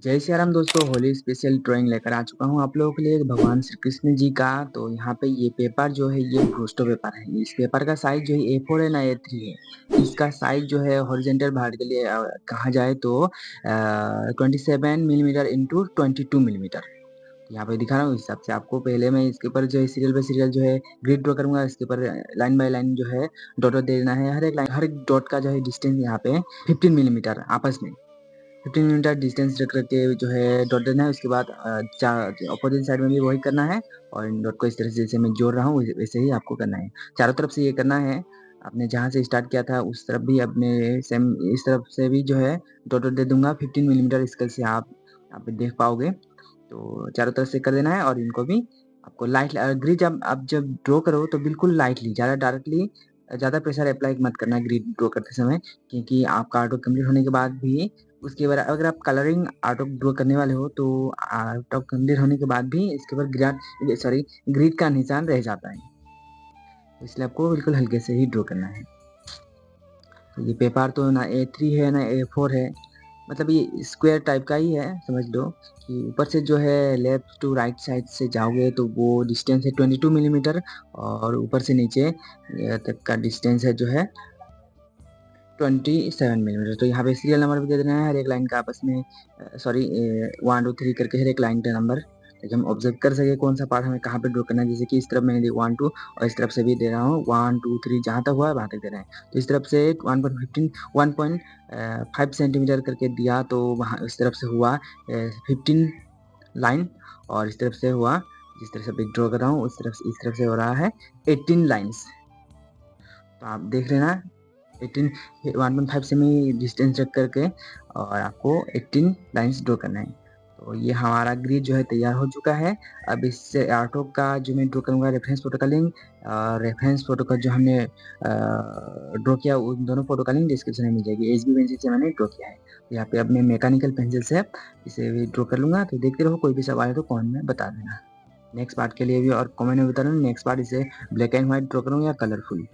जय सियाराम दोस्तों, Holi special drawing लेकर आ चुका हूँ आप लोगों के लिए भगवान श्री कृष्ण जी का। तो यहाँ पे ये पेपर जो है ये डोस्टो पेपर है। इस पेपर का साइज जो है ए4 है ना ए3 है। इसका साइज जो है हॉरिजेंटल भाग के लिए कहा जाए तो 27 मिलीमीटर इंटू 22 मिलीमीटर। यहाँ पे दिखा रहा हूँ। इस हिसाब से आपको पहले मैं इसके ऊपर जो है सीरियल बाय सीरियल जो है ग्रिड ड्रॉ करूंगा। इसके ऊपर लाइन बाय लाइन जो है डॉट डॉट देना है। हर एक लाइन हर एक डॉट का जो है डिस्टेंस यहाँ पे 15 मिलीमीटर आपस में 15 मिलीमीटर डिस्टेंस रख रख के जो है डॉट देना है। उसके बाद अपोजिट साइड में भी वही करना है। और इन डॉट को इस तरह से जैसे मैं जोड़ रहा हूँ वैसे ही आपको करना है। चारों तरफ से ये करना है। आपने जहाँ से स्टार्ट किया था उस तरफ भी अपने सेम इस तरफ से भी जो है डॉट डॉट दे दूंगा 15 मिलीमीटर स्केल से आप यहाँ पे देख पाओगे। तो चारों तरफ से कर देना है। और इनको भी आपको लाइट ग्रिड आप जब ड्रॉ करो तो बिल्कुल लाइटली, ज़्यादा डायरेक्टली ज़्यादा प्रेशर अप्लाई मत करना ग्रिड ड्रॉ करते समय, क्योंकि आपका आर्ट वर्क कंप्लीट होने के बाद भी उसके बाद अगर आप कलरिंग आर्ट वर्क ड्रॉ करने वाले हो तो आर्ट वर्क कंप्लीट होने के बाद भी इसके ऊपर ग्रिड का निशान रह जाता है। तो इसलिए आपको बिल्कुल हल्के से ही ड्रॉ करना है। तो ये पेपर तो ना ए3 है ना ए4 है, मतलब ये स्क्वायर टाइप का ही है समझ लो। कि ऊपर से जो है लेफ्ट टू राइट साइड से जाओगे तो वो डिस्टेंस है 22 मिलीमीटर। और ऊपर से नीचे तक का डिस्टेंस है जो है 27 मिलीमीटर। तो यहाँ पे सीरियल नंबर भी दे देना है हर एक लाइन का आपस में, 1 2 3 करके हर एक लाइन का नंबर, ताकि हम ऑब्जर्व कर सके कौन सा पार्ट हमें कहाँ पे ड्रॉ करना है। जैसे कि इस तरफ मैंने दिया 1 2 और इस तरफ से भी दे रहा हूँ 1 2 3, जहाँ तक हुआ है वहाँ तक दे रहे हैं। तो इस तरफ से 1.5 सेंटीमीटर करके दिया तो वहाँ इस तरफ से हुआ 15 लाइन। और इस तरफ से हुआ, जिस तरह से ड्रॉ कर रहा हूँ इस तरफ से हो रहा है 18 लाइन्स। तो आप देख लेना 18 1.5 सेमी डिस्टेंस रख करके और आपको 18 लाइंस ड्रॉ करना है। तो ये हमारा ग्रिड जो है तैयार हो चुका है। अब इससे आर्टवर्क का जो मैं ड्रॉ करूँगा रेफरेंस फोटो का लिंक, रेफरेंस फोटो का जो हमने ड्रॉ किया उन दोनों फोटो का लिंक डिस्क्रिप्शन में मिल जाएगी। HB पेंसिल से मैंने ड्रॉ किया है। तो यहाँ पे अब मैं मैकेनिकल पेंसिल से इसे भी ड्रॉ कर लूँगा। तो देखते रहो, कोई भी सवाल है तो कमेंट में बता देना। नेक्स्ट पार्ट के लिए भी और कमेंट में बता देना नेक्स्ट पार्ट इसे ब्लैक एंड व्हाइट ड्रॉ करूँ या कलरफुल।